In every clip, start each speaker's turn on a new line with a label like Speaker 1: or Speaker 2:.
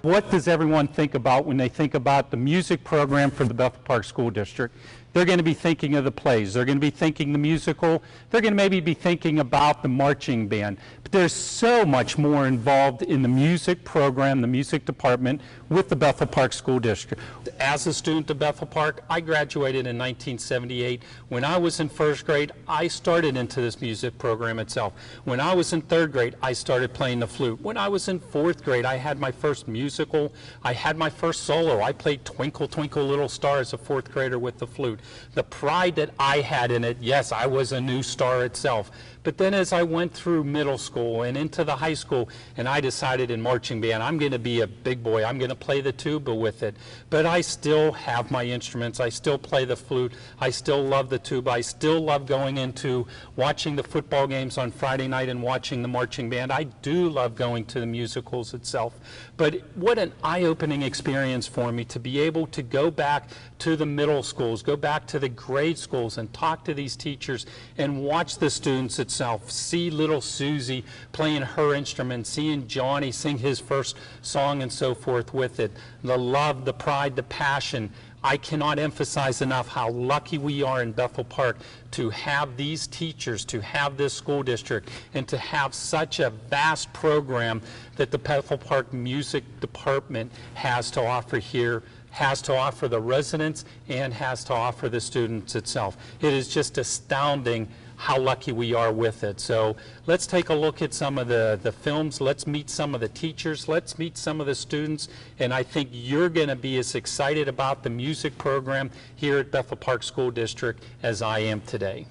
Speaker 1: What does everyone think about when they think about the music program for the Bethel Park School District? They're going to be thinking of the plays. They're going to be thinking the musical. They're going to maybe be thinking about the marching band. But there's so much more involved in the music program, the music department with the Bethel Park School District. As a student of Bethel Park, I graduated in 1978. When I was in first grade, I started into this music program itself. When I was in third grade, I started playing the flute. When I was in fourth grade, I had my first musical. I had my first solo. I played Twinkle, Twinkle, Little Star as a fourth grader with the flute. The pride that I had in it, yes, I was a new star itself. But then as I went through middle school and into the high school, and I decided in marching band, I'm going to be a big boy. I'm going to play the tuba with it. But I still have my instruments. I still play the flute. I still love the tuba. I still love going into watching the football games on Friday night and watching the marching band. I do love going to the musicals itself. But what an eye-opening experience for me to be able to go back to the middle schools, go back to the grade schools and talk to these teachers and watch the students itself, see little Susie playing her instrument, seeing Johnny sing his first song and so forth with it. The love, the pride, the passion. I cannot emphasize enough how lucky we are in Bethel Park to have these teachers, to have this school district, and to have such a vast program that the Bethel Park Music Department has to offer here, has to offer the residents, and has to offer the students itself. It is just astounding how lucky we are with it. So let's take a look at some of the films. Let's meet some of the teachers. Let's meet some of the students. And I think you're going to be as excited about the music program here at Bethel Park School District as I am today.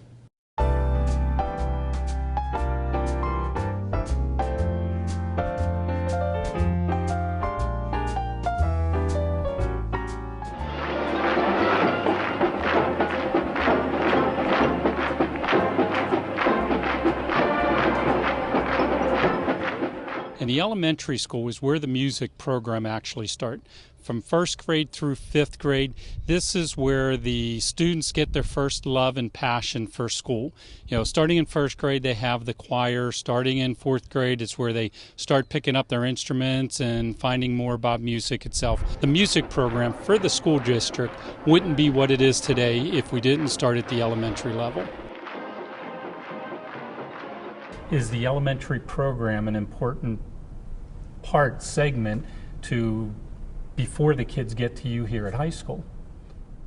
Speaker 1: And the elementary school is where the music program actually starts. From first grade through fifth grade, this is where the students get their first love and passion for school. You know, starting in first grade, they have the choir. Starting in fourth grade, it's where they start picking up their instruments and finding more about music itself. The music program for the school district wouldn't be what it is today if we didn't start at the elementary level. Is the elementary program an important segment to before the kids get to you here at high school?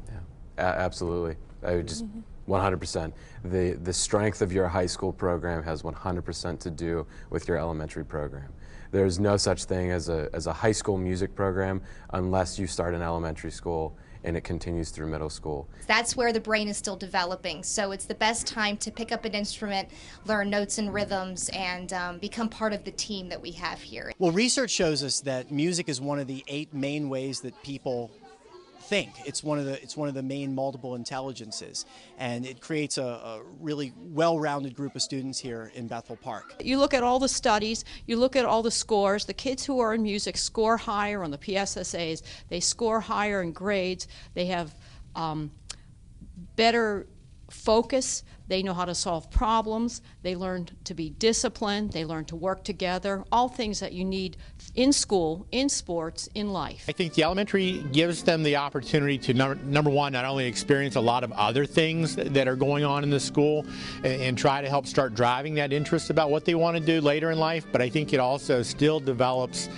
Speaker 2: Yeah, absolutely. I would just 100%. The strength of your high school program has 100% to do with your elementary program. There's no such thing as a high school music program unless you start in elementary school and it continues through middle school.
Speaker 3: That's where the brain is still developing, so it's the best time to pick up an instrument, learn notes and rhythms, and become part of the team that we have here.
Speaker 4: Well, research shows us that music is one of the 8 main ways that people think. It's one of the main multiple intelligences, and it creates a really well-rounded group of students here in Bethel Park.
Speaker 5: You look at all the studies, you look at all the scores. The kids who are in music score higher on the PSSAs. They score higher in grades. They have better focus. They know how to solve problems. They learn to be disciplined. They learn to work together. All things that you need in school, in sports, in life.
Speaker 6: I think the elementary gives them the opportunity to, number one, not only experience a lot of other things that are going on in the school and try to help start driving that interest about what they want to do later in life, but I think it also still develops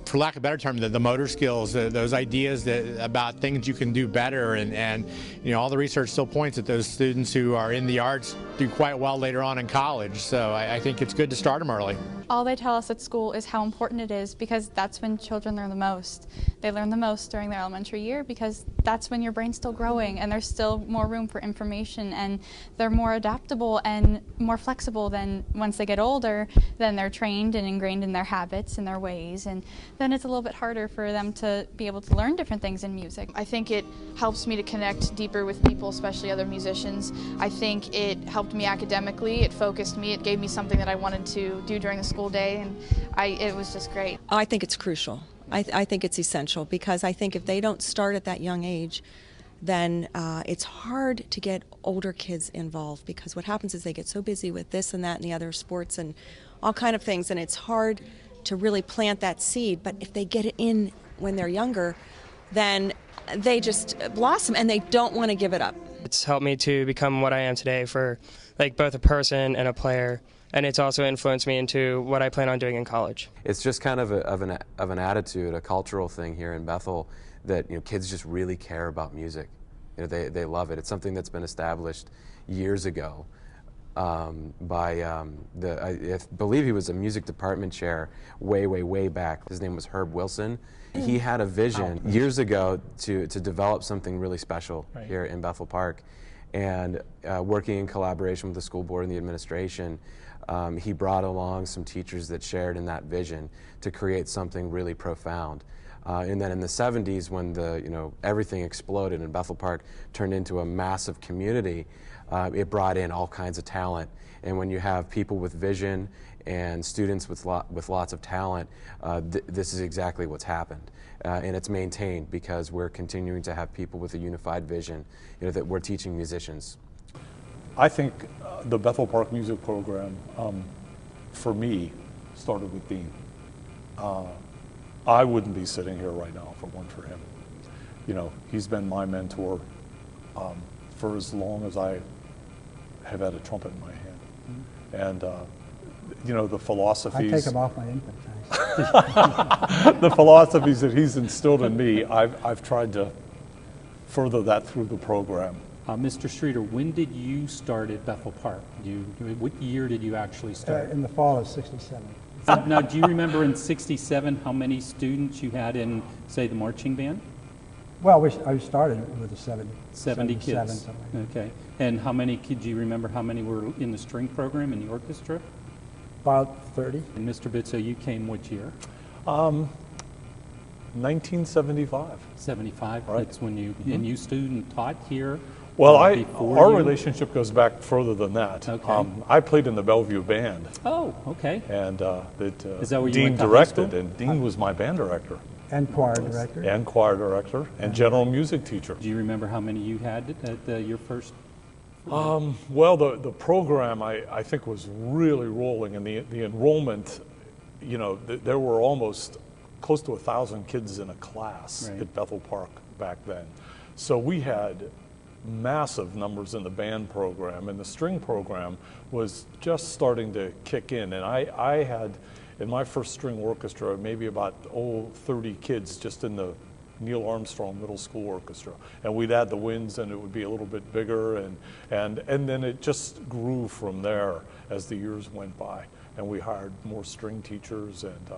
Speaker 6: for lack of a better term, the motor skills, those ideas about things you can do better, and you know, all the research still points that those students who are in the arts do quite well later on in college. So I think it's good to start them early.
Speaker 7: All they tell us at school is how important it is, because that's when children learn the most. They learn the most during their elementary year because that's when your brain's still growing and there's still more room for information, and they're more adaptable and more flexible than once they get older. Then they're trained and ingrained in their habits and their ways, and then it's a little bit harder for them to be able to learn different things in music.
Speaker 8: I think it helps me to connect deeper with people, especially other musicians. I think it helped me academically, it focused me, it gave me something that I wanted to do during the school day, and it was just great.
Speaker 9: I think it's crucial. I think it's essential, because I think if they don't start at that young age, then it's hard to get older kids involved, because what happens is they get so busy with this and that and the other sports and all kind of things, and it's hard to really plant that seed. But if they get it in when they're younger, then they just blossom and they don't want to give it up.
Speaker 10: It's helped me to become what I am today for like both a person and a player, and it's also influenced me into what I plan on doing in college.
Speaker 2: It's just kind of an attitude, a cultural thing here in Bethel that kids just really care about music. They love it. It's something that's been established years ago by I believe he was a music department chair way back. His name was Herb Wilson. He had a vision years ago to develop something really special here in Bethel Park, and working in collaboration with the school board and the administration, he brought along some teachers that shared in that vision to create something really profound. And then in the 70s, when everything exploded and Bethel Park turned into a massive community, it brought in all kinds of talent. And when you have people with vision and students with lots of talent, this is exactly what's happened. And it's maintained because we're continuing to have people with a unified vision, that we're teaching musicians.
Speaker 11: I think the Bethel Park music program, for me, started with Dean. I wouldn't be sitting here right now if it weren't for him. He's been my mentor for as long as I have had a trumpet in my hand. And the philosophies.
Speaker 12: I take him off my input tax.
Speaker 11: The philosophies that he's instilled in me, I've tried to further that through the program.
Speaker 1: Mr. Streeter, when did you start at Bethel Park? What year did you actually start?
Speaker 12: In the fall of '67.
Speaker 1: Now, do you remember in '67 how many students you had in, say, the marching band?
Speaker 12: Well, I started with the
Speaker 1: 70 kids.
Speaker 12: Something like that.
Speaker 1: Okay. And how many, do you remember how many were in the string program in the orchestra?
Speaker 12: About 30.
Speaker 1: And Mr. Bitso, you came what year?
Speaker 11: 1975.
Speaker 1: 75,
Speaker 11: Right.
Speaker 1: that's when you, and you student taught here?
Speaker 11: Well,
Speaker 1: before
Speaker 11: our
Speaker 1: you?
Speaker 11: relationship goes back further than that.
Speaker 1: Okay.
Speaker 11: I played in the Bellevue Band.
Speaker 1: Oh, okay.
Speaker 11: And
Speaker 1: Is that where you
Speaker 11: Dean
Speaker 1: went to high
Speaker 11: directed,
Speaker 1: school?
Speaker 11: and Dean was my band director.
Speaker 12: And choir director.
Speaker 11: And choir director, and general music teacher.
Speaker 1: Do you remember how many you had at your first?
Speaker 11: Well, the program, I think, was really rolling, and the enrollment, there were almost close to 1,000 kids in a class at Bethel Park back then. So we had massive numbers in the band program, and the string program was just starting to kick in. And I had, in my first string orchestra, maybe about 30 kids just in the Neil Armstrong Middle School Orchestra, and we'd add the winds, and it would be a little bit bigger, and then it just grew from there as the years went by, and we hired more string teachers, and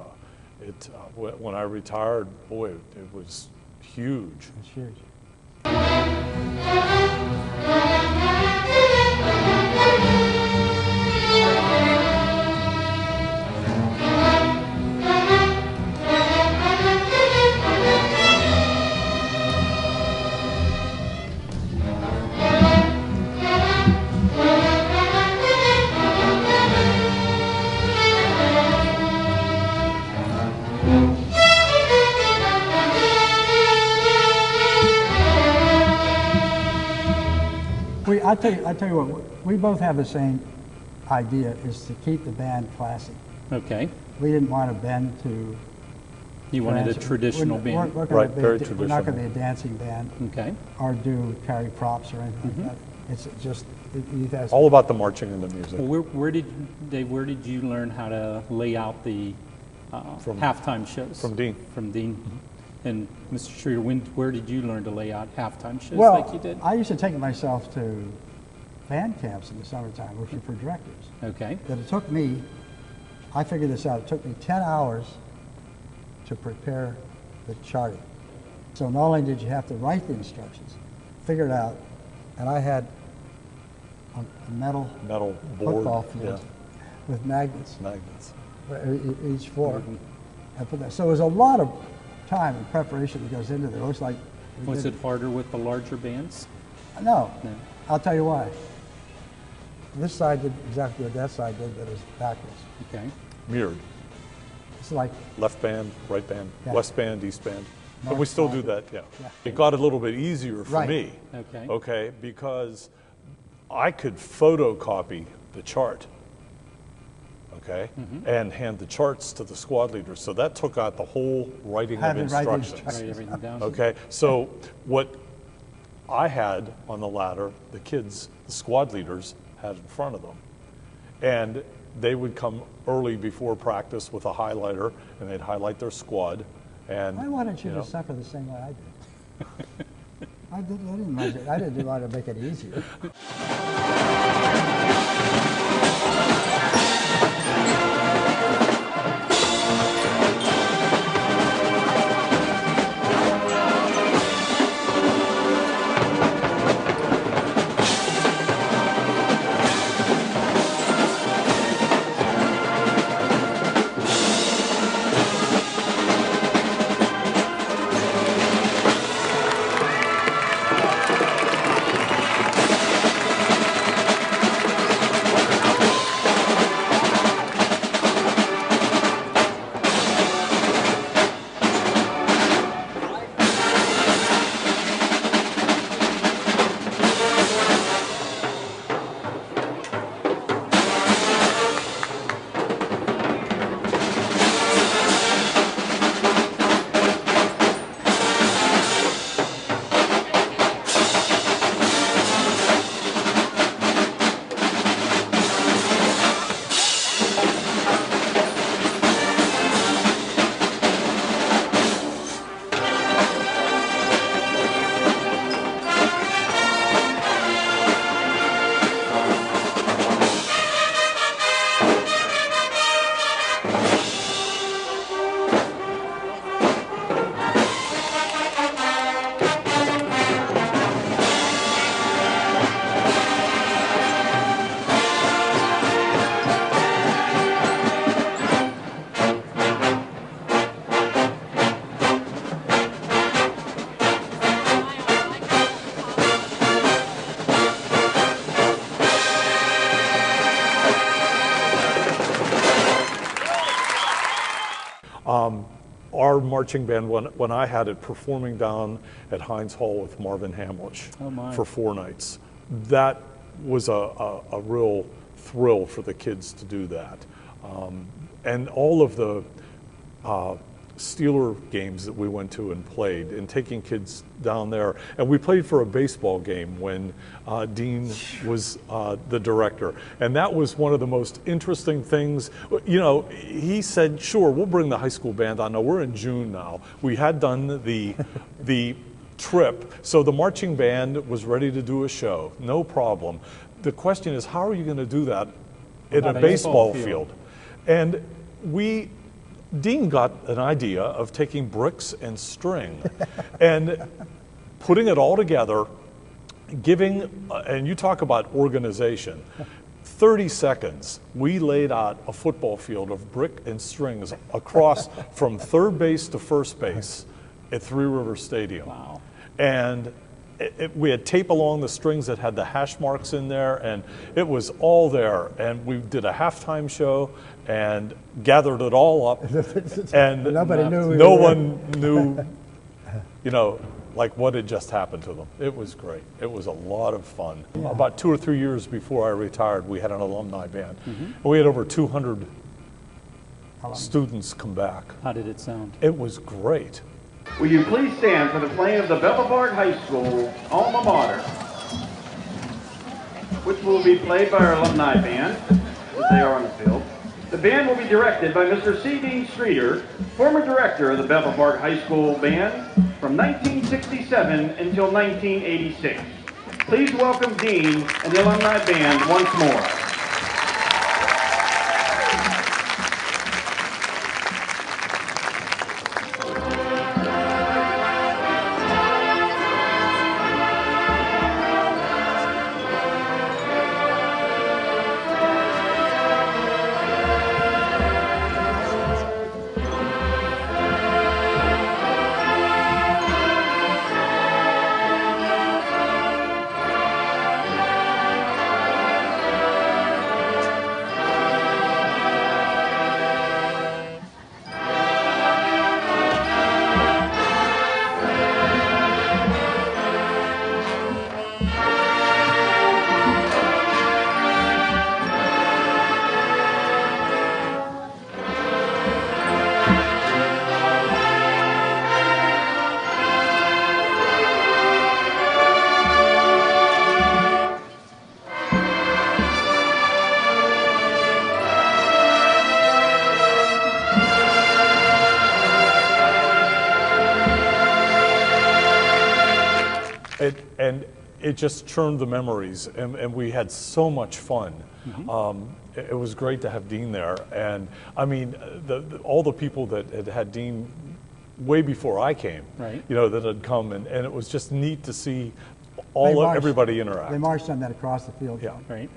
Speaker 11: when I retired, boy, it was huge.
Speaker 12: It's huge. I tell you what, we both have the same idea, is to keep the band classy.
Speaker 1: Okay.
Speaker 12: We didn't want a band to...
Speaker 1: You wanted a traditional band.
Speaker 11: Right, very traditional.
Speaker 12: We're not going to be a dancing band.
Speaker 1: Okay.
Speaker 12: Or carry props or anything like that. It's just... It has
Speaker 11: all about the marching and the music.
Speaker 1: Well, where did you learn how to lay out the halftime shows?
Speaker 11: From Dean.
Speaker 1: From Dean. Mm-hmm. And Mr. Streeter, where did you learn to lay out halftime shows like you did?
Speaker 12: I used to take myself to band camps in the summertime, working for directors.
Speaker 1: Okay.
Speaker 12: But it took me, I figured this out, it took me 10 hours to prepare the charting. So not only did you have to write the instructions, figure it out, and I had a metal
Speaker 11: board
Speaker 12: football field with magnets. Each floor. I put that. So there's a lot of time and preparation that goes into there. It looks like...
Speaker 1: Was it harder with the larger bands?
Speaker 12: No. I'll tell you why. This side did exactly what that side did, but it was backwards.
Speaker 1: Okay.
Speaker 11: Mirrored.
Speaker 12: It's like...
Speaker 11: Left band, right band, west band, east band.
Speaker 12: North,
Speaker 11: and we still do that, It got a little bit easier for me.
Speaker 1: Okay.
Speaker 11: Because I could photocopy the chart. okay, and hand the charts to the squad leaders. So that took out the whole writing of instructions.
Speaker 1: Write everything down.
Speaker 11: Okay, so what I had on the ladder, the kids, the squad leaders, had in front of them. And they would come early before practice with a highlighter, and they'd highlight their squad. And
Speaker 12: I wanted you
Speaker 11: know,
Speaker 12: to suffer the same way I did. I didn't want to make it easier.
Speaker 11: Our marching band, when I had it performing down at Heinz Hall with Marvin Hamlish for 4 nights, that was a real thrill for the kids to do that. And all of the Steeler games that we went to and played, and taking kids down there. And we played for a baseball game when Dean was the director. And that was one of the most interesting things. You know, he said, sure, we'll bring the high school band on. Now, we're in June now. We had done the trip, so the marching band was ready to do a show, no problem. The question is, how are you going to do that in a baseball field? And Dean got an idea of taking bricks and string and putting it all together, and you talk about organization, 30 seconds, we laid out a football field of brick and strings across from third base to first base at Three Rivers Stadium.
Speaker 1: Wow.
Speaker 11: And we had tape along the strings that had the hash marks in there, and it was all there. And we did a halftime show and gathered it all up, and no one knew, you know, like what had just happened to them. It was great. It was a lot of fun. Yeah. About 2 or 3 years before I retired, we had an alumni band. And we had over 200 students come back.
Speaker 1: How did it sound?
Speaker 11: It was great.
Speaker 13: Will you please stand for the playing of the Bethel Park High School alma mater, which will be played by our alumni band as they are on the field. The band will be directed by Mr. C. Dean Streeter, former director of the Bethel Park High School Band from 1967 until 1986. Please welcome Dean and the alumni band once more.
Speaker 11: and it just churned the memories, and we had so much fun. It was great to have Dean there, and I mean, all the people that had Dean way before I came, you know, that had come, and it was just neat to see everybody interact.
Speaker 12: They marched on that across the field.
Speaker 11: Yeah,
Speaker 1: right.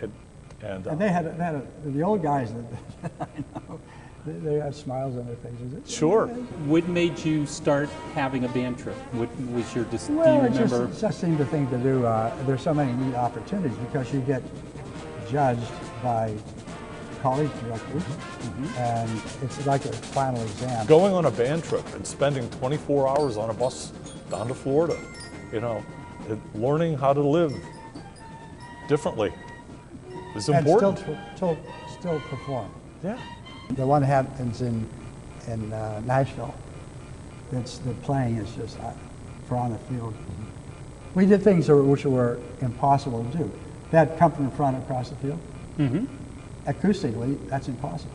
Speaker 12: And they had the old guys that I know. They had smiles on their faces.
Speaker 11: Sure.
Speaker 1: What made you start having a band trip? What was your, do you
Speaker 12: Well,
Speaker 1: remember?
Speaker 12: it just seemed the thing to do. There's so many neat opportunities because you get judged by college directors, and it's like a final exam.
Speaker 11: Going on a band trip and spending 24 hours on a bus down to Florida, you know, learning how to live differently is important.
Speaker 12: And still perform.
Speaker 11: Yeah.
Speaker 12: The one happens in Nashville. The playing is just for on the field. We did things which were impossible to do. That come from the front across the field. Acoustically, that's impossible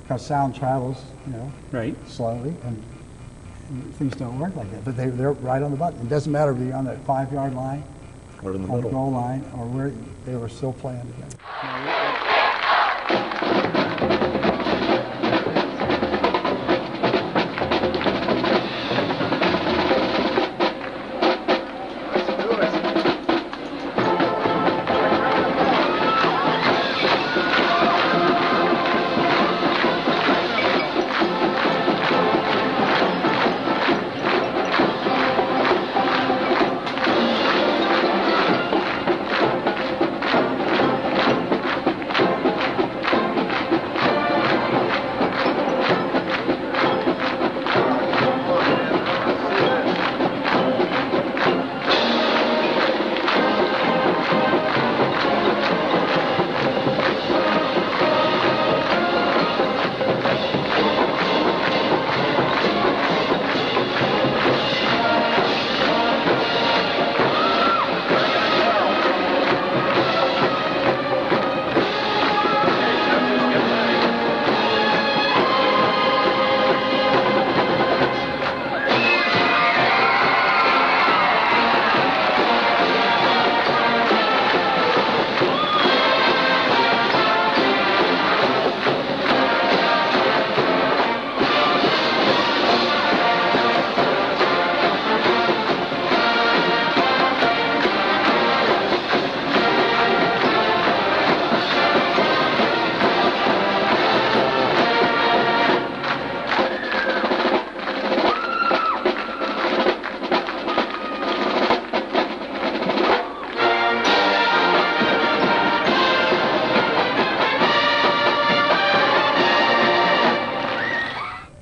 Speaker 12: because sound travels, you know, slowly, and things don't work like that. But they're right on the button. It doesn't matter if you're on the 5-yard line
Speaker 11: or in the
Speaker 12: or
Speaker 11: middle,
Speaker 12: goal line, or where they were still playing together.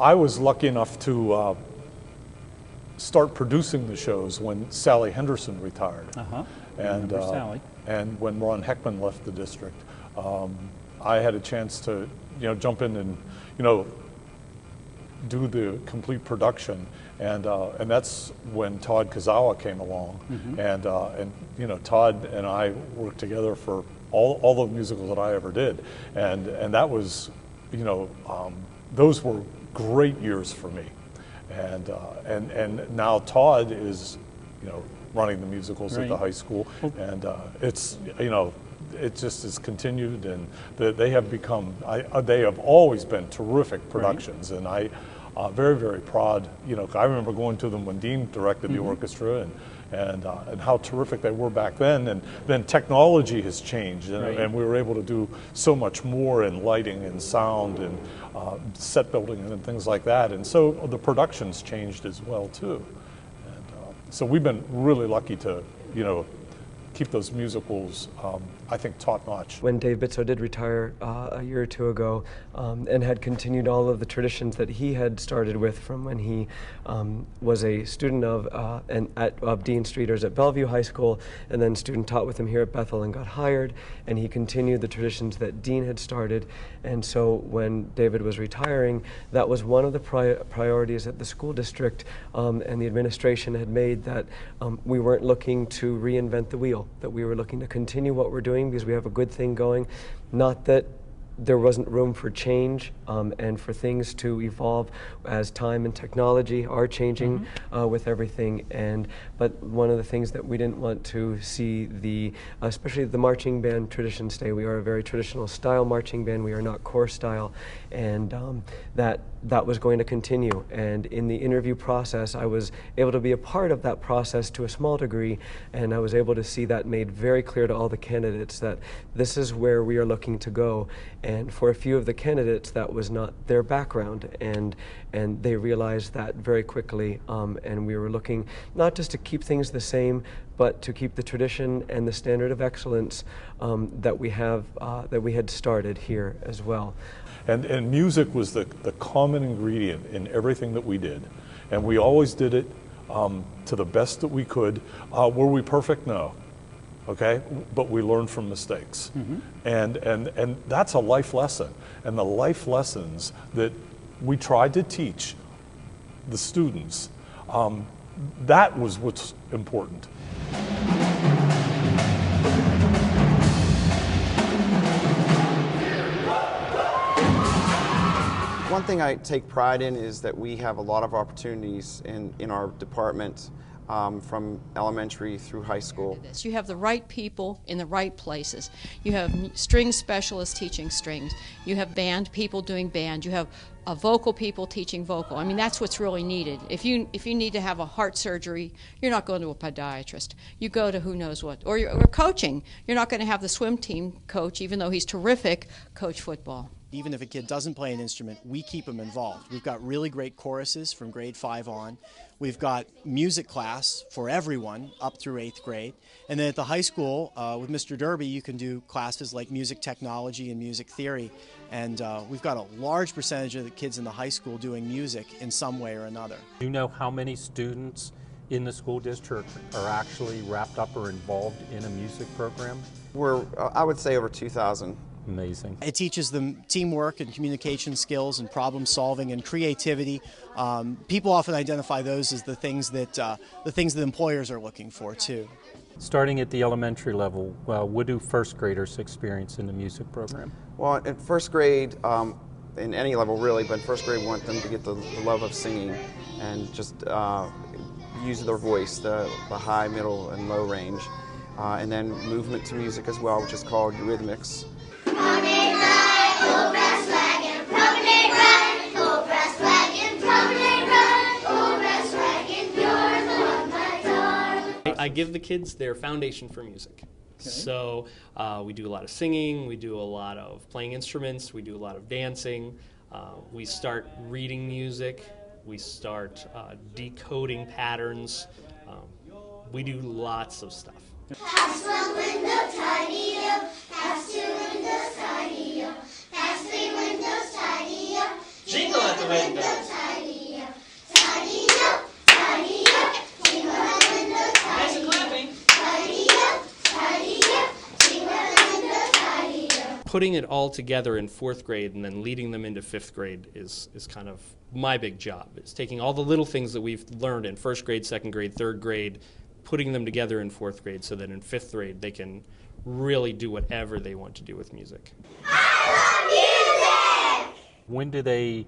Speaker 11: I was lucky enough to start producing the shows when Sally Henderson retired,
Speaker 1: Sally.
Speaker 11: And when Ron Heckman left the district. I had a chance to, you know, jump in and, you know, do the complete production, and that's when Todd Kazawa came along, and you know, Todd and I worked together for all the musicals that I ever did, and that was, you know, those were great years for me, and now Todd is, you know, running the musicals at the high school, and it's, you know, it just has continued, and they have become, they have always been terrific productions, and I very, very proud. You know, I remember going to them when Dean directed the orchestra, and how terrific they were back then. And then technology has changed, and we were able to do so much more in lighting and sound and set building and things like that. And so the production's changed as well too. And so we've been really lucky to, you know, keep those musicals, I think, top-notch.
Speaker 14: When Dave Bitso did retire a year or two ago, and had continued all of the traditions that he had started with from when he was a student of Dean Streeter's at Bellevue High School, and then student taught with him here at Bethel and got hired, and he continued the traditions that Dean had started. And so when David was retiring, that was one of the priorities that the school district and the administration had made, that we weren't looking to reinvent the wheel, that we were looking to continue what we're doing because we have a good thing going. Not that there wasn't room for change and for things to evolve as time and technology are changing with everything. But one of the things that we didn't want to see, especially the marching band tradition stay. We are a very traditional style marching band. We are not corps style, and that was going to continue. And in the interview process, I was able to be a part of that process to a small degree, and I was able to see that made very clear to all the candidates that this is where we are looking to go. And for a few of the candidates, that was not their background, and they realized that very quickly. And we were looking not just to keep things the same, but to keep the tradition and the standard of excellence that we had started here as well.
Speaker 11: And music was the common ingredient in everything that we did, and we always did it to the best that we could. Were we perfect? No. Okay, but we learn from mistakes, and that's a life lesson. And the life lessons that we tried to teach the students, that was what's important.
Speaker 15: One thing I take pride in is that we have a lot of opportunities in our department. From elementary through high school.
Speaker 5: You have the right people in the right places. You have string specialists teaching strings. You have band people doing band. You have vocal people teaching vocal. I mean, that's what's really needed. If you need to have a heart surgery, you're not going to a podiatrist. You go to who knows what. Or coaching. You're not going to have the swim team coach, even though he's terrific, coach football.
Speaker 4: Even if a kid doesn't play an instrument, we keep them involved. We've got really great choruses from grade 5 on. We've got music class for everyone up through 8th grade. And then at the high school, with Mr. Derby, you can do classes like music technology and music theory. And we've got a large percentage of the kids in the high school doing music in some way or another.
Speaker 1: Do you know how many students in the school district are actually wrapped up or involved in a music program?
Speaker 15: We're, I would say, over 2,000.
Speaker 1: Amazing.
Speaker 4: It teaches them teamwork and communication skills and problem solving and creativity. People often identify those as the things that employers are looking for too.
Speaker 1: Starting at the elementary level, what do first graders experience in the music program?
Speaker 15: Well, in first grade, in any level really, but in first grade we want them to get the love of singing and just use their voice, the high, middle, and low range. And then movement to music as well, which is called eurythmics.
Speaker 16: Promenade ride, old brass wagon, promenade ride, old brass wagon, promenade ride, old brass wagon, you're the one, my darling.
Speaker 17: I give the kids their foundation for music. Okay. So we do a lot of singing, we do a lot of playing instruments, we do a lot of dancing, we start reading music, we start decoding patterns, we do lots of stuff.
Speaker 16: Past one window, tiny up. Past two windows, tiny up. Past three windows, tiny up.
Speaker 17: Jingle at the window.
Speaker 16: Tiny up. Tiny up. Tiny up. Jingle at the window, tiny up. Clapping. Tiny up. Tiny up. Jingle at the window, tiny up.
Speaker 17: Putting it all together in 4th grade and then leading them into 5th grade is kind of my big job. It's taking all the little things that we've learned in 1st grade, 2nd grade, 3rd grade, putting them together in 4th grade so that in 5th grade they can really do whatever they want to do with music.
Speaker 16: I love music!
Speaker 1: When do they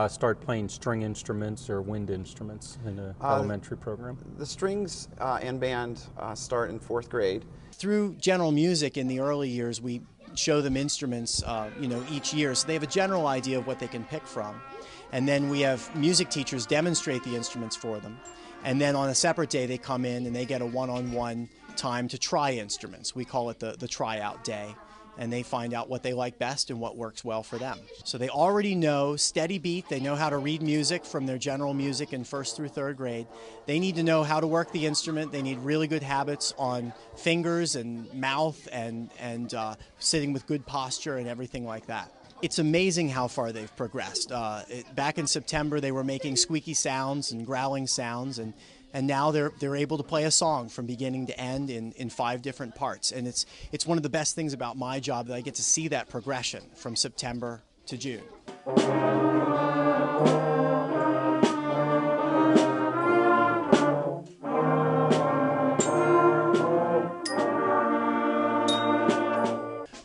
Speaker 1: start playing string instruments or wind instruments in the elementary program?
Speaker 15: The strings and band start in 4th grade.
Speaker 4: Through general music in the early years, we show them instruments each year, so they have a general idea of what they can pick from. And then we have music teachers demonstrate the instruments for them. And then on a separate day, they come in and they get a one-on-one time to try instruments. We call it the tryout day. And they find out what they like best and what works well for them. So they already know steady beat. They know how to read music from their general music in 1st through 3rd grade. They need to know how to work the instrument. They need really good habits on fingers and mouth and sitting with good posture and everything like that. It's amazing how far they've progressed. Back in September, they were making squeaky sounds and growling sounds, and now they're able to play a song from beginning to end in 5 different parts. And it's one of the best things about my job that I get to see that progression from September to June.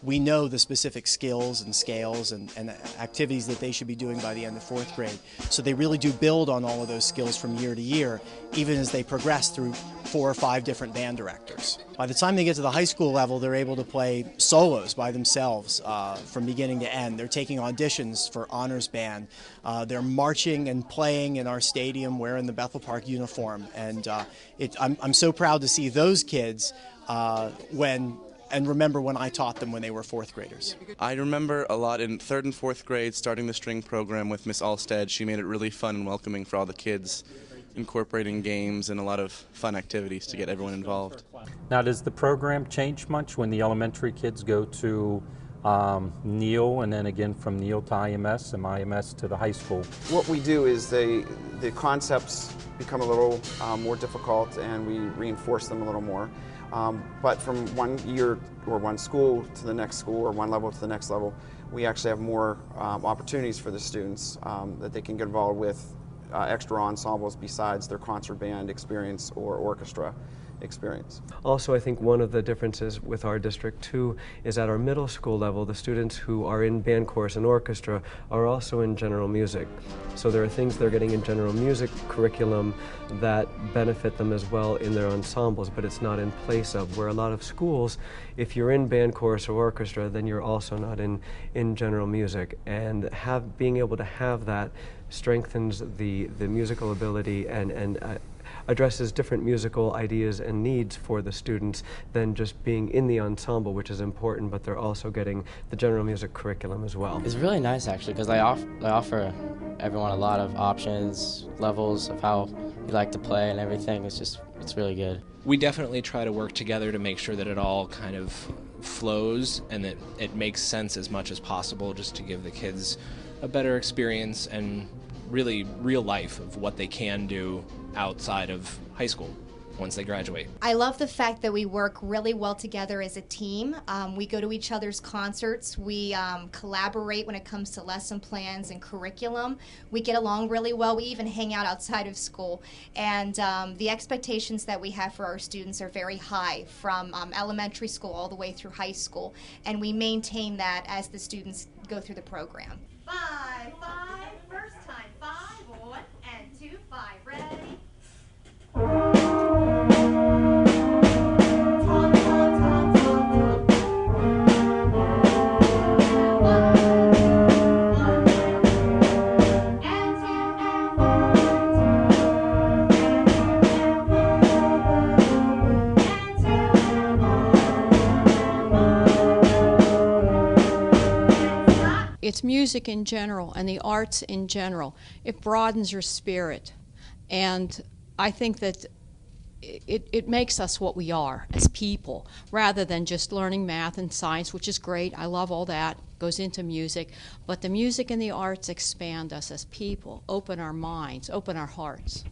Speaker 4: We know know the specific skills and scales and activities that they should be doing by the end of 4th grade. So they really do build on all of those skills from year to year, even as they progress through 4 or 5 different band directors. By the time they get to the high school level, they're able to play solos by themselves from beginning to end. They're taking auditions for honors band. They're marching and playing in our stadium wearing the Bethel Park uniform. And I'm so proud to see those kids and remember when I taught them when they were 4th graders.
Speaker 18: I remember a lot in 3rd and 4th grade starting the string program with Miss Alstead. She made it really fun and welcoming for all the kids, incorporating games and a lot of fun activities to get everyone involved.
Speaker 1: Now, does the program change much when the elementary kids go to Neal and then again from Neal to IMS and IMS to the high school?
Speaker 15: What we do is the concepts become a little more difficult and we reinforce them a little more. But from one year or one school to the next school or one level to the next level, we actually have more opportunities for the students that they can get involved with extra ensembles besides their concert band experience or orchestra experience.
Speaker 14: Also, I think one of the differences with our district too is at our middle school level, the students who are in band, chorus, and orchestra are also in general music. So there are things they're getting in general music curriculum that benefit them as well in their ensembles, but it's not in place of, where a lot of schools, if you're in band, chorus, or orchestra, then you're also not in general music. And being able to have that strengthens the musical ability and addresses different musical ideas and needs for the students than just being in the ensemble, which is important, but they're also getting the general music curriculum as well.
Speaker 19: It's really nice actually, because they offer everyone a lot of options, levels of how you like to play and everything. It's really good.
Speaker 20: We definitely try to work together to make sure that it all kind of flows and that it makes sense as much as possible, just to give the kids a better experience and really real life of what they can do outside of high school once they graduate.
Speaker 3: I love the fact that we work really well together as a team. We go to each other's concerts. We collaborate when it comes to lesson plans and curriculum. We get along really well. We even hang out outside of school. And the expectations that we have for our students are very high, from elementary school all the way through high school. And we maintain that as the students go through the program. 5, 5, first time, 5, 1 and 2, 5, ready.
Speaker 5: It's music in general and the arts in general. It broadens your spirit, and I think that it makes us what we are as people, rather than just learning math and science, which is great. I love all that, goes into music, but the music and the arts expand us as people, open our minds, open our hearts.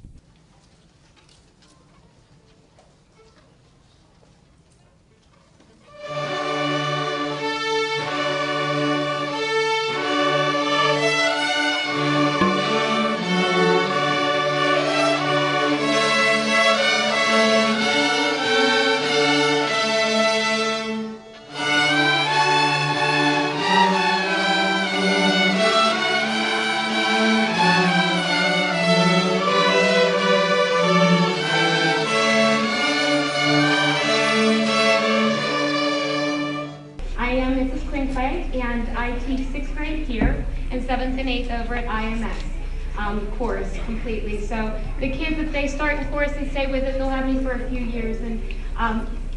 Speaker 21: And I teach 6th grade here and 7th and 8th over at IMS, chorus completely. So the kids, if they start in chorus and stay with it, they'll have me for a few years. And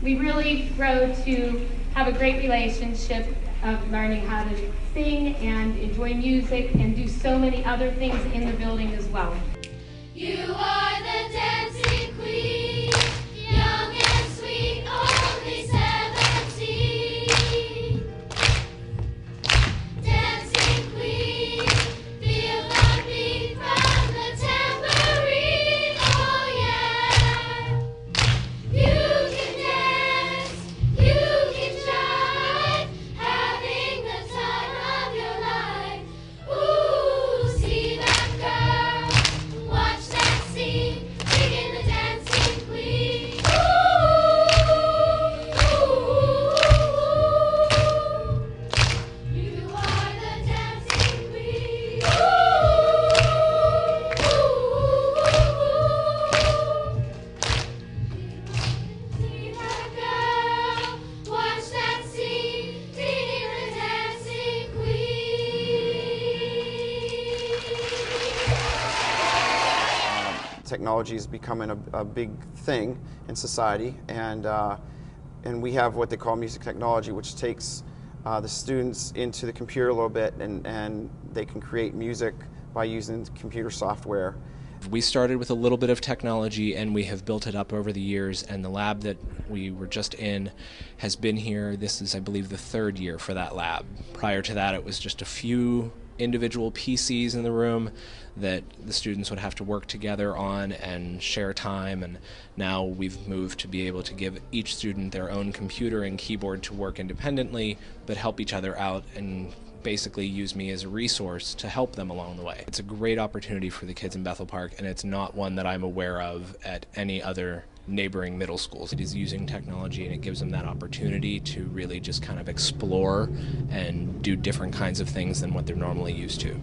Speaker 21: we really grow to have a great relationship of learning how to sing and enjoy music and do so many other things in the building as well.
Speaker 16: You are the dancing queen, young and sweet, only 17. Dancing queen, feel the beat from the tambourine, oh yeah. You can dance, you can shine, having the time of your life. Ooh, see that girl, watch that scene.
Speaker 15: technology is becoming a big thing in society, and we have what they call music technology, which takes the students into the computer a little bit, and they can create music by using computer software.
Speaker 20: We started with a little bit of technology and we have built it up over the years, and the lab that we were just in has been here. This is, I believe, the 3rd year for that lab. Prior to that, it was just a few individual PCs in the room that the students would have to work together on and share time, and now we've moved to be able to give each student their own computer and keyboard to work independently but help each other out and basically use me as a resource to help them along the way. It's a great opportunity for the kids in Bethel Park, and it's not one that I'm aware of at any other neighboring middle schools. It is using technology, and it gives them that opportunity to really just kind of explore and do different kinds of things than what they're normally used to.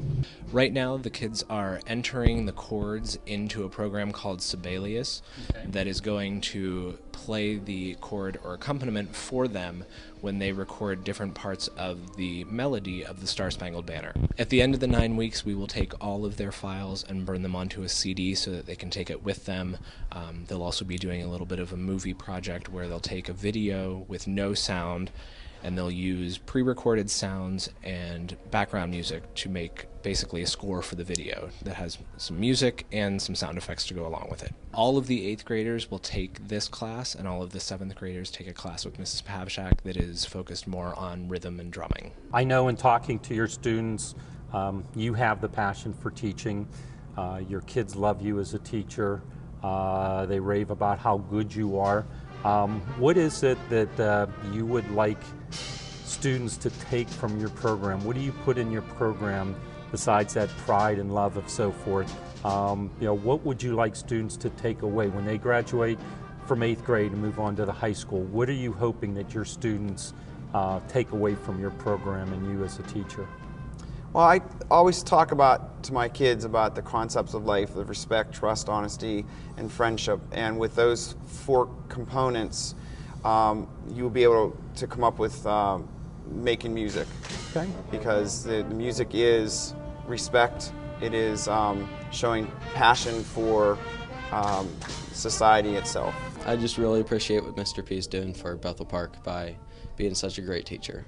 Speaker 20: Right now, the kids are entering the chords into a program called Sibelius that is going to play the chord or accompaniment for them when they record different parts of the melody of the Star-Spangled Banner. At the end of the 9 weeks, we will take all of their files and burn them onto a CD so that they can take it with them. They'll also be doing a little bit of a movie project where they'll take a video with no sound, and they'll use pre-recorded sounds and background music to make basically a score for the video that has some music and some sound effects to go along with it. All of the 8th graders will take this class, and all of the 7th graders take a class with Mrs. Pavshak that is focused more on rhythm and drumming.
Speaker 1: I know in talking to your students, you have the passion for teaching. Your kids love you as a teacher. They rave about how good you are. What is it that you would like students to take from your program? What do you put in your program besides that pride and love of so forth? What would you like students to take away when they graduate from 8th grade and move on to the high school? What are you hoping that your students take away from your program and you as a teacher?
Speaker 15: Well, I always talk to my kids about the concepts of life, of respect, trust, honesty, and friendship. And with those 4 components, you'll be able to come up with making music.
Speaker 1: Okay.
Speaker 15: Because the music is respect, it is showing passion for society itself.
Speaker 6: I just really appreciate what Mr. P is doing for Bethel Park by being such a great teacher.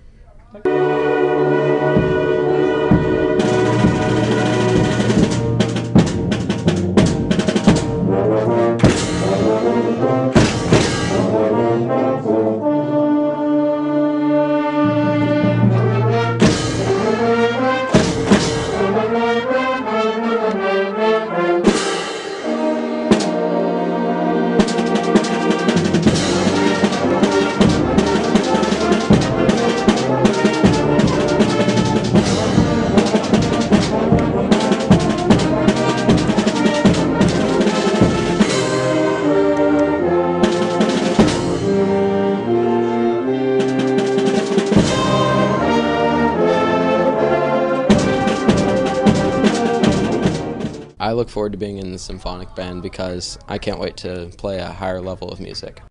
Speaker 6: I look forward to being in the symphonic band because I can't wait to play a higher level of music.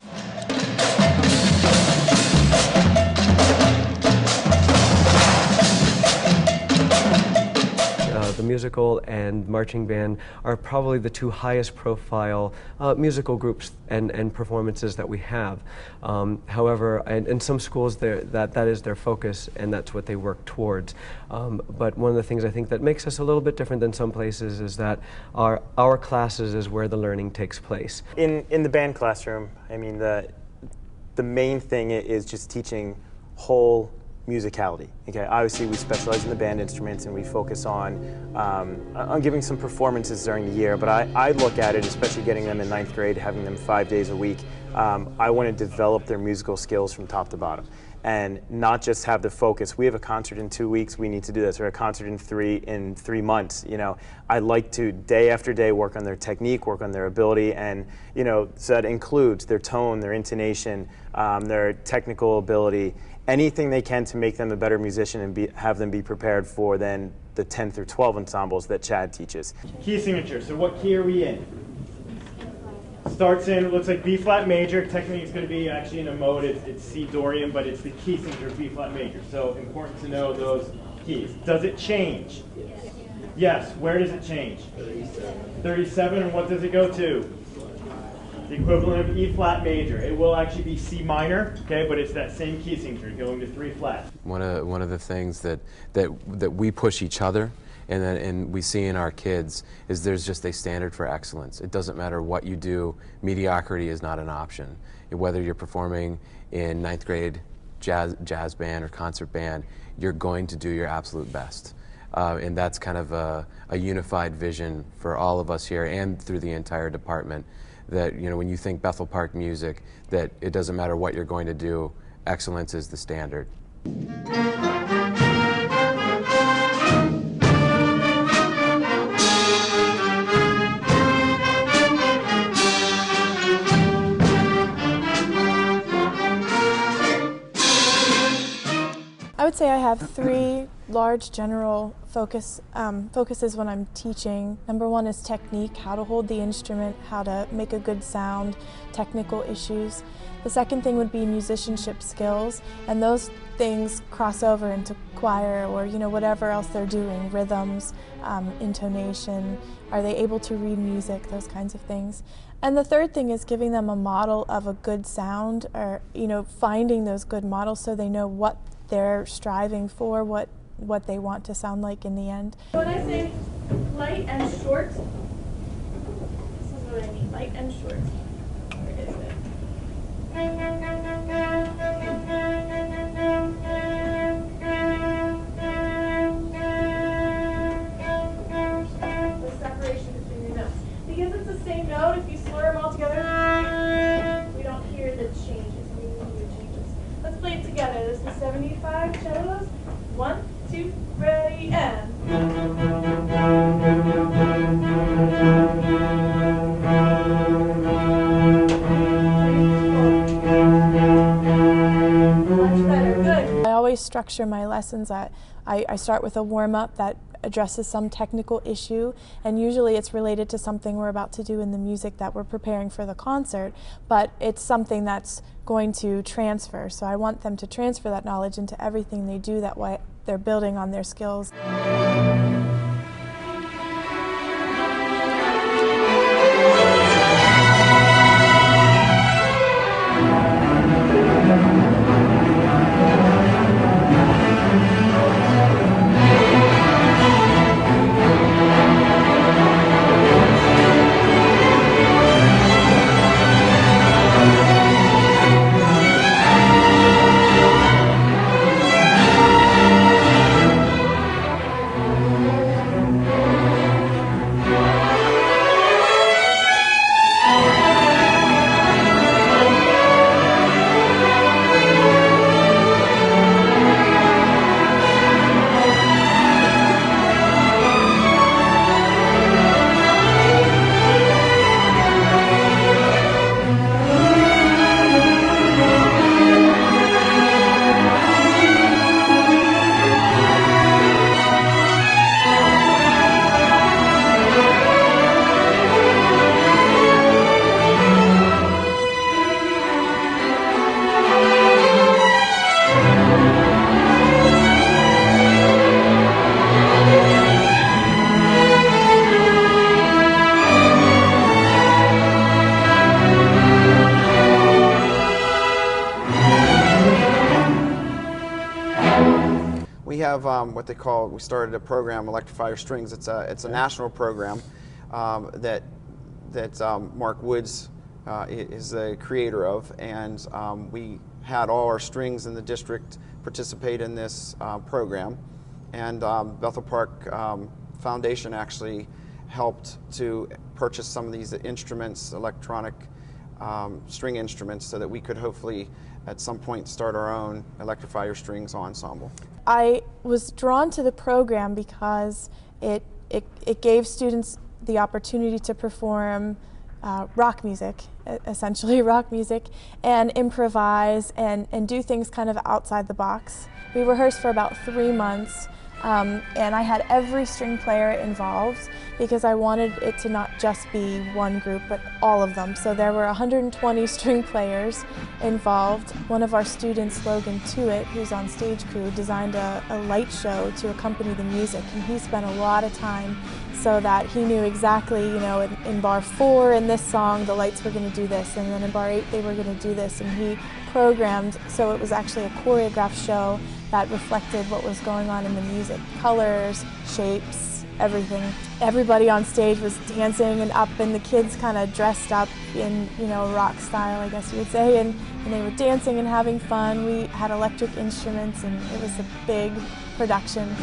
Speaker 14: The musical and marching band are probably the 2 highest profile musical groups and performances that we have. However, in some schools that is their focus and that's what they work towards. But one of the things I think that makes us a little bit different than some places is that our classes is where the learning takes place.
Speaker 22: In the band classroom, I mean, the main thing is just teaching whole musicality. Okay, obviously we specialize in the band instruments and we focus on giving some performances during the year, but I look at it, especially getting them in 9th grade, having them 5 days a week, I want to develop their musical skills from top to bottom and not just have the focus. We have a concert in 2 weeks, we need to do this, or a concert in 3 months. You know, I like to day after day work on their technique, work on their ability, and so that includes their tone, their intonation, their technical ability, anything they can to make them a better musician and have them be prepared for then the 10 through 12 ensembles that Chad teaches.
Speaker 23: Key signature, so what key are we in? Starts in, it looks like B flat major. Technically it's going to be actually in a mode, it's C Dorian, but it's the key signature B flat major. So important to know those keys. Does it change? Yes, where does it change? 37, and what does it go to? The equivalent of E flat major. It will actually be C minor, okay, but it's that same key signature going to 3 flat.
Speaker 2: One of the things that we push each other and we see in our kids is there's just a standard for excellence. It doesn't matter what you do, mediocrity is not an option. Whether you're performing in 9th grade jazz band or concert band, you're going to do your absolute best. And that's kind of a unified vision for all of us here and through the entire department, that when you think Bethel Park Music, that it doesn't matter what you're going to do, excellence is the standard.
Speaker 7: I would say I have 3 large general focuses when I'm teaching. Number 1 is technique, how to hold the instrument, how to make a good sound, technical issues. The second thing would be musicianship skills, and those things cross over into choir or whatever else they're doing, rhythms, intonation, are they able to read music, those kinds of things. And the third thing is giving them a model of a good sound, or finding those good models so they know what they're striving for, what they want to sound like in the end.
Speaker 8: When I say light and short, this is what I mean, light and short. Where is it? The separation between your notes. Because it's the same note, if you slur them all together, we don't hear the changes. We hear the changes. Let's play it together. This is 75 cellos. 1, 2, ready, and. Much better, good.
Speaker 7: I always structure my lessons. I start with a warm-up that addresses some technical issue, and usually it's related to something we're about to do in the music that we're preparing for the concert, but it's something that's going to transfer. So I want them to transfer that knowledge into everything they do, that way they're building on their skills.
Speaker 15: We have what they call, we started a program, Electrify Your Strings. It's a national program that Mark Woods is the creator of, and we had all our strings in the district participate in this program, and Bethel Park Foundation actually helped to purchase some of these instruments, electronic string instruments, so that we could hopefully at some point start our own Electrify Your Strings ensemble.
Speaker 7: I was drawn to the program because it gave students the opportunity to perform rock music, essentially rock music, and improvise and do things kind of outside the box. We rehearsed for about 3 months. And I had every string player involved because I wanted it to not just be one group, but all of them. So there were 120 string players involved. One of our students, Logan Tuitt, who's on stage crew, designed a light show to accompany the music, and he spent a lot of time so that he knew exactly, you know, in bar 4 in this song the lights were going to do this, and then in bar 8 they were going to do this, and he programmed so it was actually a choreographed show that reflected what was going on in the music. Colors, shapes, everything. Everybody on stage was dancing and up, and the kids kind of dressed up in, you know, rock style, I guess you would say, and they were dancing and having fun. We had electric instruments, and it was a big production.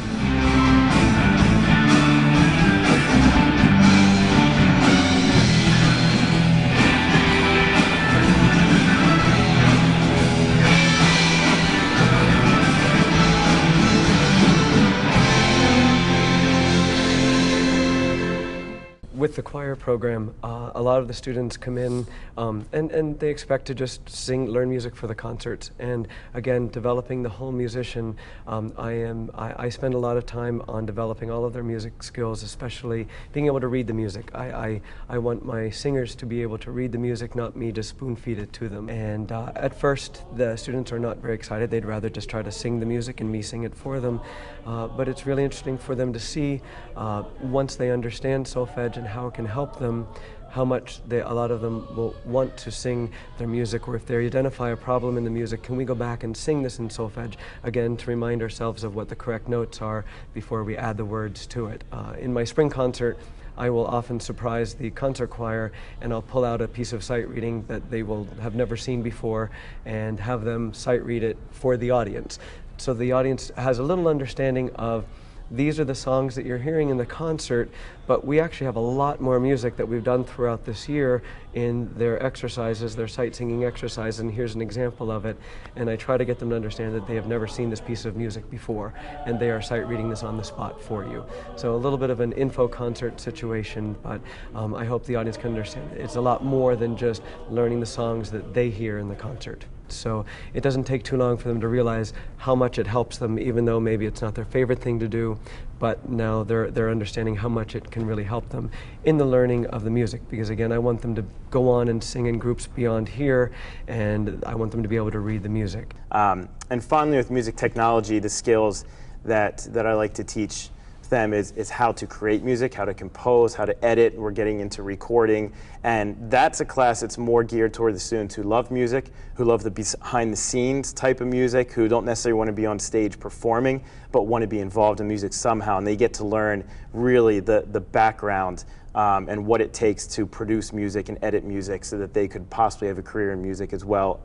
Speaker 14: With the choir program, a lot of the students come in and they expect to just learn music for the concerts. And again, developing the whole musician, I spend a lot of time on developing all of their music skills, especially being able to read the music. I want my singers to be able to read the music, not me just spoon feed it to them. And at first, the students are not very excited. They'd rather just try to sing the music and me sing it for them. But it's really interesting for them to see, once they understand solfege and how it can help them, how much a lot of them will want to sing their music, or if they identify a problem in the music, can we go back and sing this in solfege, again, to remind ourselves of what the correct notes are before we add the words to it. In my spring concert, I will often surprise the concert choir, and I'll pull out a piece of sight reading that they will have never seen before and have them sight read it for the audience. So the audience has a little understanding of these are the songs that you're hearing in the concert, but we actually have a lot more music that we've done throughout this year in their exercises, their sight singing exercises, and here's an example of it. And I try to get them to understand that they have never seen this piece of music before, and they are sight reading this on the spot for you. So a little bit of an info concert situation, but I hope the audience can understand it. It's a lot more than just learning the songs that they hear in the concert. So it doesn't take too long for them to realize how much it helps them, even though maybe it's not their favorite thing to do, but now they're understanding how much it can really help them in the learning of the music. Because again, I want them to go on and sing in groups beyond here, and I want them to be able to read the music.
Speaker 22: And finally, with music technology, the skills that I like to teach them is how to create music, how to compose, how to edit. We're getting into recording, and that's a class that's more geared toward the students who love music, who love the behind-the-scenes type of music, who don't necessarily want to be on stage performing, but want to be involved in music somehow, and they get to learn really the background and what it takes to produce music and edit music so that they could possibly have a career in music as well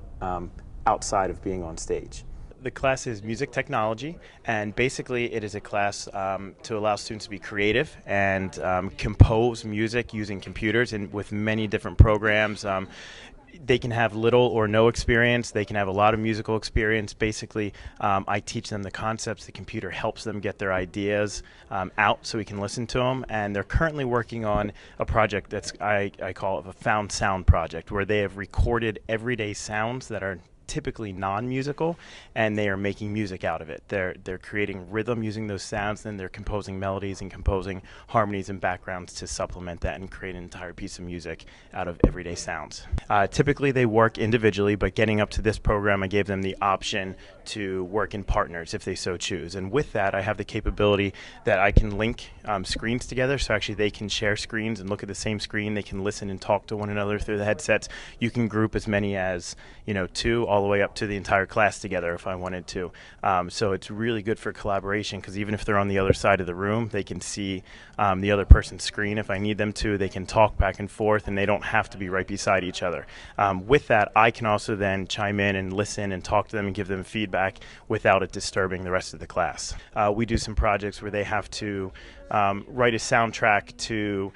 Speaker 22: outside of being on stage. The class is music technology, and basically it is a class to allow students to be creative and compose music using computers and with many different programs. They can have little or no experience. They can have a lot of musical experience. Basically, I teach them the concepts. The computer helps them get their ideas out so we can listen to them. And they're currently working on a project that's I call it a found sound project, where they have recorded everyday sounds that are typically non-musical, and they are making music out of it. They're creating rhythm using those sounds, and they're composing melodies and composing harmonies and backgrounds to supplement that and create an entire piece of music out of everyday sounds. Typically they work individually, but getting up to this program, I gave them the option to work in partners if they so choose. And with that, I have the capability that I can link screens together, so actually they can share screens and look at the same screen. They can listen and talk to one another through the headsets. You can group as many as 2 all the way up to the entire class together if I wanted to. So it's really good for collaboration, because even if they're on the other side of the room, they can see the other person's screen if I need them to. They can talk back and forth, and they don't have to be right beside each other. With that, I can also then chime in and listen and talk to them and give them feedback without it disturbing the rest of the class. We do some projects where they have to write a soundtrack to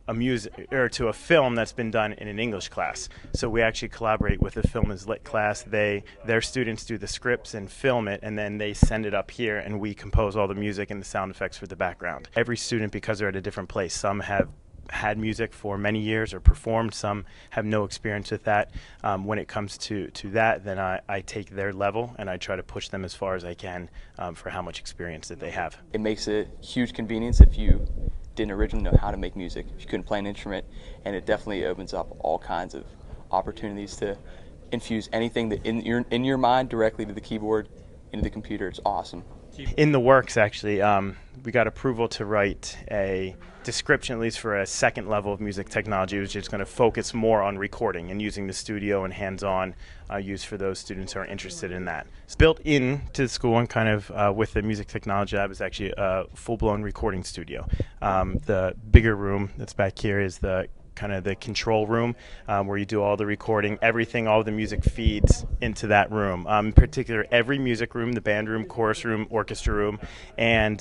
Speaker 22: a music or to a film that's been done in an English class. So we actually collaborate with the Film is Lit class. Their students do the scripts and film it, and then they send it up here, and we compose all the music and the sound effects for the background. Every student, because they're at a different place, some have
Speaker 23: had music for many years or performed. Some have no experience with that. When it comes to that, then I take their level and I try to push them as far as I can for how much experience that they have.
Speaker 9: It makes a huge convenience if you didn't originally know how to make music, if you couldn't play an instrument, and it definitely opens up all kinds of opportunities to infuse anything that in your mind directly to the keyboard, into the computer. It's awesome.
Speaker 23: In the works, actually, we got approval to write a description, at least for a second level of music technology, which is going to focus more on recording and using the studio and hands-on use for those students who are interested in that. It's built into the school and kind of with the music technology lab is actually a full-blown recording studio. The bigger room that's back here is the kind of the control room where you do all the recording. Everything, all the music feeds into that room. In particular, every music room, the band room, chorus room, orchestra room, and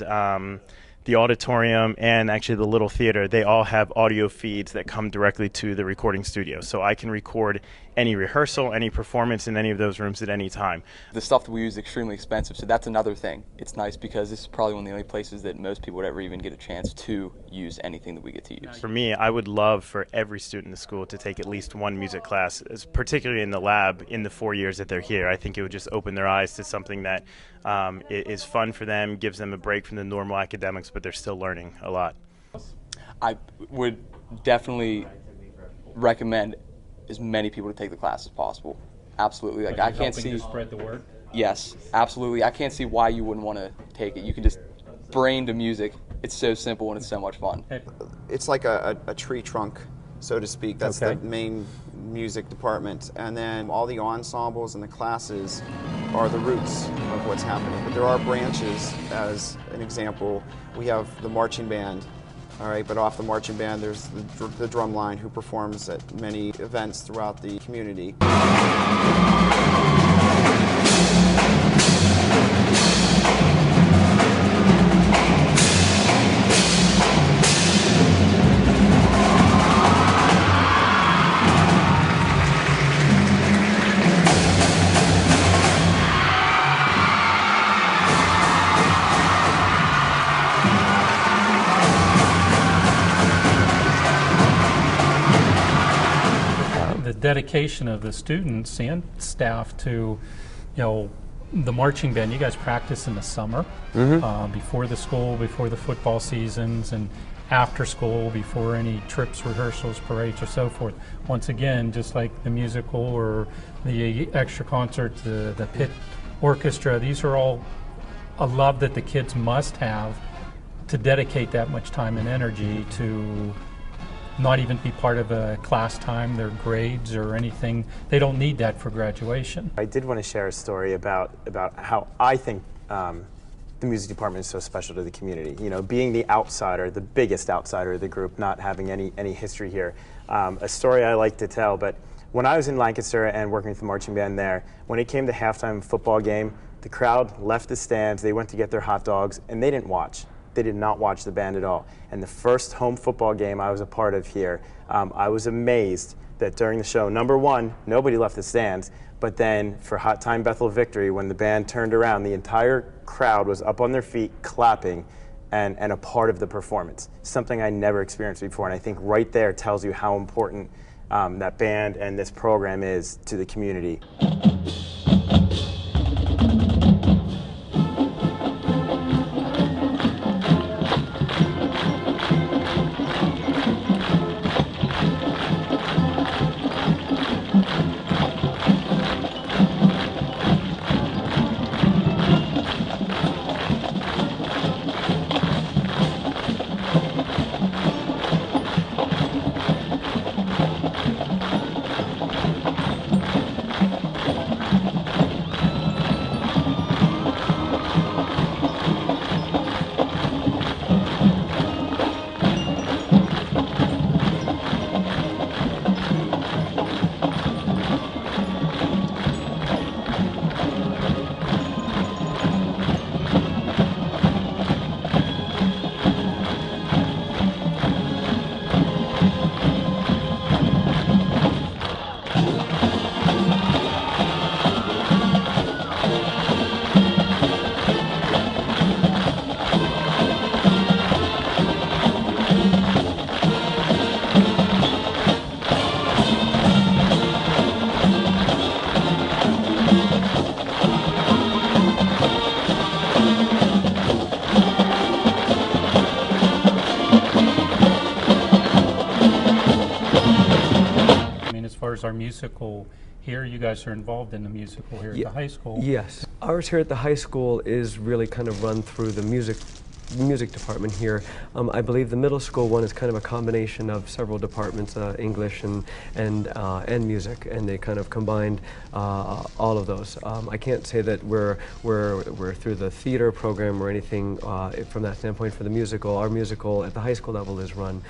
Speaker 23: the auditorium and actually the little theater, they all have audio feeds that come directly to the recording studio. So I can record any rehearsal, any performance in any of those rooms at any time.
Speaker 9: The stuff that we use is extremely expensive, so that's another thing. It's nice because this is probably one of the only places that most people would ever even get a chance to use anything that we get to use.
Speaker 23: For me, I would love for every student in the school to take at least one music class, particularly in the lab in the 4 years that they're here. I think it would just open their eyes to something that is fun for them, gives them a break from the normal academics, but they're still learning a lot.
Speaker 9: I would definitely recommend as many people to take the class as possible. Absolutely. Like I can't see.
Speaker 1: To spread the word.
Speaker 9: Yes, absolutely. I can't see why you wouldn't want to take it. You can just brain to music. It's so simple and it's so much fun.
Speaker 15: It's like a tree trunk, so to speak. That's the main music department. And then all the ensembles and the classes are the roots of what's happening. But there are branches, as an example. We have the marching band. All right, but off the marching band, there's the drum line who performs at many events throughout the community.
Speaker 1: Dedication of the students and staff to, the marching band. You guys practice in the summer, before the school, before the football seasons, and after school, before any trips, rehearsals, parades, or so forth. Once again, just like the musical or the extra concerts, the pit orchestra, these are all a love that the kids must have to dedicate that much time and energy to not even be part of a class time, their grades or anything. They don't need that for graduation.
Speaker 23: I did want to share a story about how I think the music department is so special to the community. Being the outsider, the biggest outsider of the group, not having any history here. A story I like to tell, but when I was in Lancaster and working with the marching band there, when it came to halftime football game, the crowd left the stands, they went to get their hot dogs, and they didn't watch. They did not watch the band at all. And the first home football game I was a part of here, I was amazed that during the show, number one, nobody left the stands, but then for Hot Time Bethel Victory, when the band turned around, the entire crowd was up on their feet clapping and a part of the performance. Something I never experienced before, and I think right there tells you how important that band and this program is to the community.
Speaker 1: as our musical here, you guys are involved in the musical here at the high school.
Speaker 14: Yes. Ours here at the high school is really kind of run through the music department here. I believe the middle school one is kind of a combination of several departments, English and music, and they kind of combined all of those. I can't say that we're through the theater program or anything from that standpoint for the musical. Our musical at the high school level is run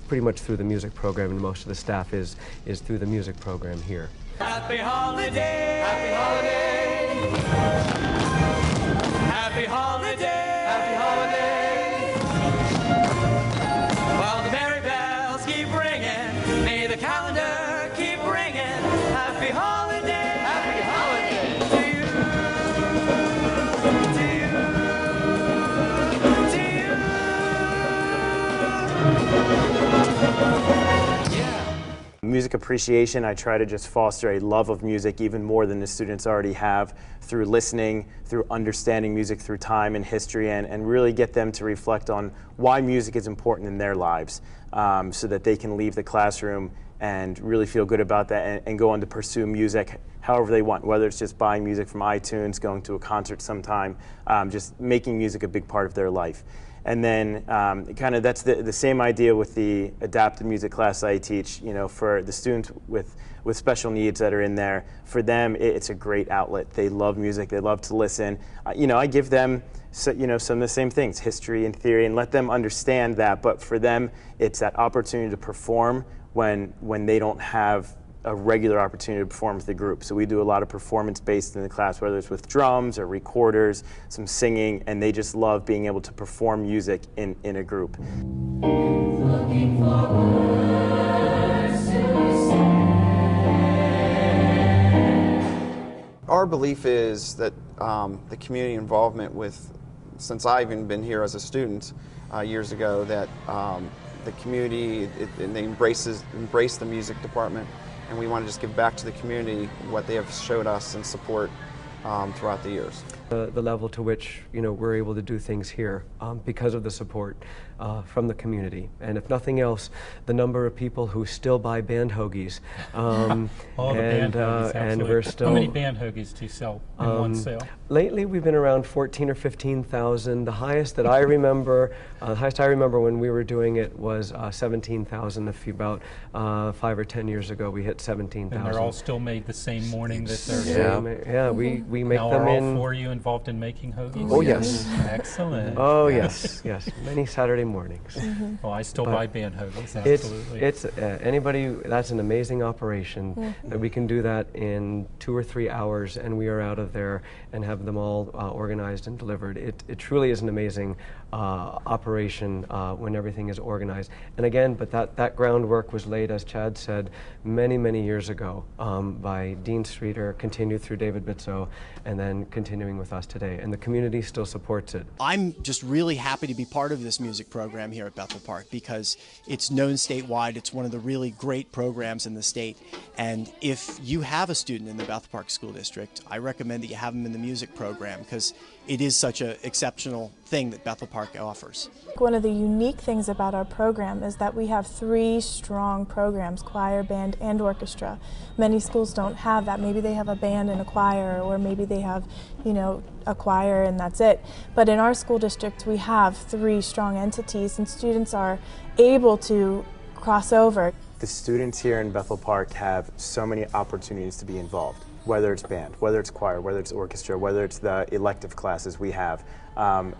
Speaker 14: pretty much through the music program, and most of the staff is through the music program here.
Speaker 16: Happy holiday! Happy holiday! Happy holiday! Happy holiday! While the merry bells keep ringing, may the calendar keep ringing. Happy holiday! Happy holiday! To you! To you! To you!
Speaker 23: Music appreciation, I try to just foster a love of music even more than the students already have through listening, through understanding music through time and history, and really get them to reflect on why music is important in their lives so that they can leave the classroom and really feel good about that and go on to pursue music however they want, whether it's just buying music from iTunes, going to a concert sometime, just making music a big part of their life. And then kind of that's the same idea with the adapted music class I teach, you know, for the students with special needs that are in there. For them, it's a great outlet. They love music. They love to listen. You know, I give them, you know, some of the same things, history and theory, and let them understand that. But for them, it's that opportunity to perform when they don't have a regular opportunity to perform with the group. So we do a lot of performance-based in the class, whether it's with drums or recorders, some singing, and they just love being able to perform music in a group.
Speaker 16: Looking for words to say.
Speaker 15: Our belief is that the community involvement since I've even been here as a student years ago, that the community, they embrace the music department, and we want to just give back to the community what they have showed us and support throughout the years.
Speaker 14: The level to which, you know, we're able to do things here because of the support from the community, and if nothing else, the number of people who still buy band hoagies.
Speaker 1: The band hoagies,
Speaker 14: and we're still.
Speaker 1: How many band hoagies do you sell in one sale?
Speaker 14: Lately, we've been around 14 or 15,000. The highest that I remember, when we were doing it was 17,000. About 5 or 10 years ago, we hit 17,000.
Speaker 1: And they're all still made the same morning that they're.
Speaker 14: Yeah, we make
Speaker 1: now,
Speaker 14: them
Speaker 1: are all
Speaker 14: in.
Speaker 1: 4 of you involved in making hoagies?
Speaker 14: Oh yes.
Speaker 1: Excellent.
Speaker 14: Oh yes, yes. Many Saturday mornings.
Speaker 1: Oh, I still buy band hoagies. Absolutely.
Speaker 14: It's anybody. That's an amazing operation that we can do that in 2 or 3 hours, and we are out of there and have them all organized and delivered. It truly is an amazing operation when everything is organized. And again, but that groundwork was laid, as Chad said, many years ago by Dean Streeter, continued through David Bitso, and then continuing with us today. And the community still supports it.
Speaker 4: I'm just really happy to be part of this music program here at Bethel Park because it's known statewide. It's one of the really great programs in the state. And if you have a student in the Bethel Park School District, I recommend that you have them in the music program because it is such an exceptional thing that Bethel Park offers.
Speaker 7: One of the unique things about our program is that we have 3 strong programs, choir, band, and orchestra. Many schools don't have that. Maybe they have a band and a choir, or maybe they have, you know, a choir and that's it. But in our school district, we have 3 strong entities, and students are able to cross over.
Speaker 23: The students here in Bethel Park have so many opportunities to be involved, whether it's band, whether it's choir, whether it's orchestra, whether it's the elective classes we have,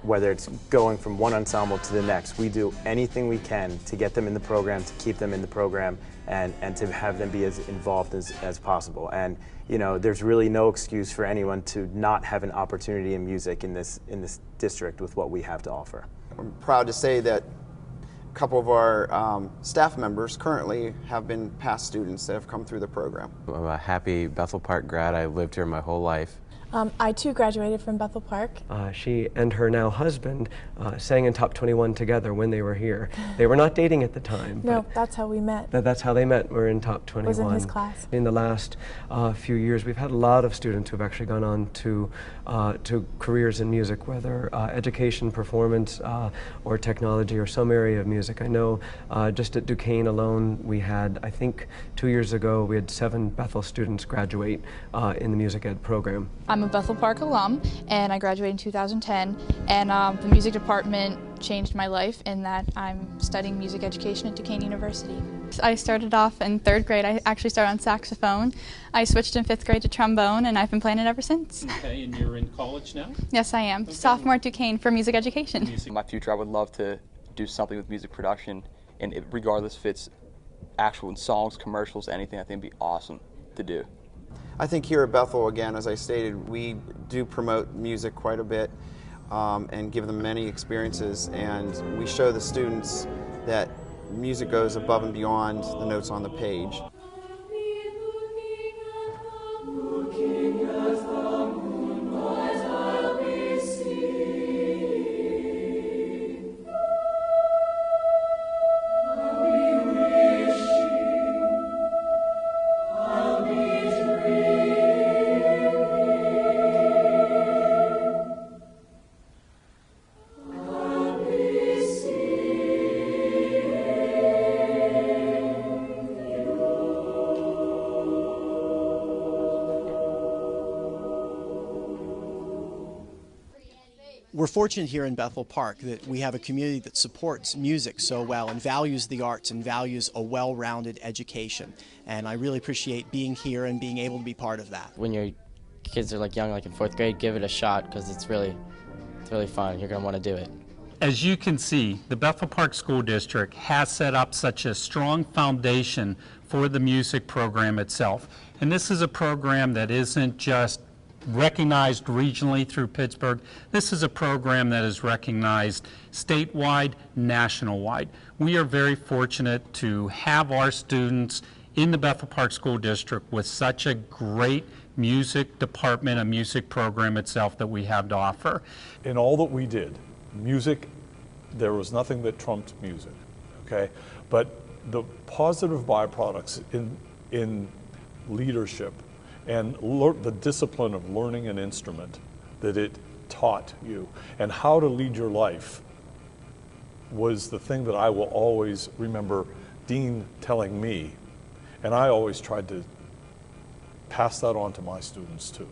Speaker 23: whether it's going from one ensemble to the next. We do anything we can to get them in the program, to keep them in the program, and to have them be as involved as possible. And you know, there's really no excuse for anyone to not have an opportunity in music in this district with what we have to offer.
Speaker 15: I'm proud to say that a couple of our staff members currently have been past students that have come through the program.
Speaker 2: I'm a happy Bethel Park grad. I lived here my whole life.
Speaker 7: I too graduated from Bethel Park.
Speaker 14: She and her now husband sang in Top 21 together when they were here. They were not dating at the time.
Speaker 7: No, that's how we met.
Speaker 14: That's how they met. We're in Top 21.
Speaker 7: Was in his class.
Speaker 14: In the last few years, we've had a lot of students who've actually gone on to careers in music, whether education, performance, or technology, or some area of music. I know just at Duquesne alone, we had, I think 2 years ago, we had 7 Bethel students graduate in the music ed program.
Speaker 10: I'm a Bethel Park alum, and I graduated in 2010, and the music department changed my life in that I'm studying music education at Duquesne University.
Speaker 12: I started off in 3rd grade. I actually started on saxophone. I switched in 5th grade to trombone, and I've been playing it ever since.
Speaker 1: Okay, and you're in college now?
Speaker 12: Yes, I am. Okay. Sophomore at Duquesne for music education.
Speaker 9: In my future, I would love to do something with music production, and regardless if it's actual songs, commercials, anything, I think it'd be awesome to do.
Speaker 15: I think here at Bethel, again, as I stated, we do promote music quite a bit and give them many experiences, and we show the students that music goes above and beyond the notes on the page.
Speaker 4: We're fortunate here in Bethel Park that we have a community that supports music so well and values the arts and values a well-rounded education. And I really appreciate being here and being able to be part of that.
Speaker 19: When your kids are like young, like in 4th grade, give it a shot because it's really fun. You're going to want to do it.
Speaker 1: As you can see, the Bethel Park School District has set up such a strong foundation for the music program itself. And this is a program that isn't just recognized regionally through Pittsburgh. This is a program that is recognized statewide, national-wide. We are very fortunate to have our students in the Bethel Park School District with such a great music department, a music program itself that we have to offer.
Speaker 11: In all that we did, music, there was nothing that trumped music, okay? But the positive byproducts in leadership and the discipline of learning an instrument that it taught you and how to lead your life was the thing that I will always remember Dean telling me, and I always tried to pass that on to my students too.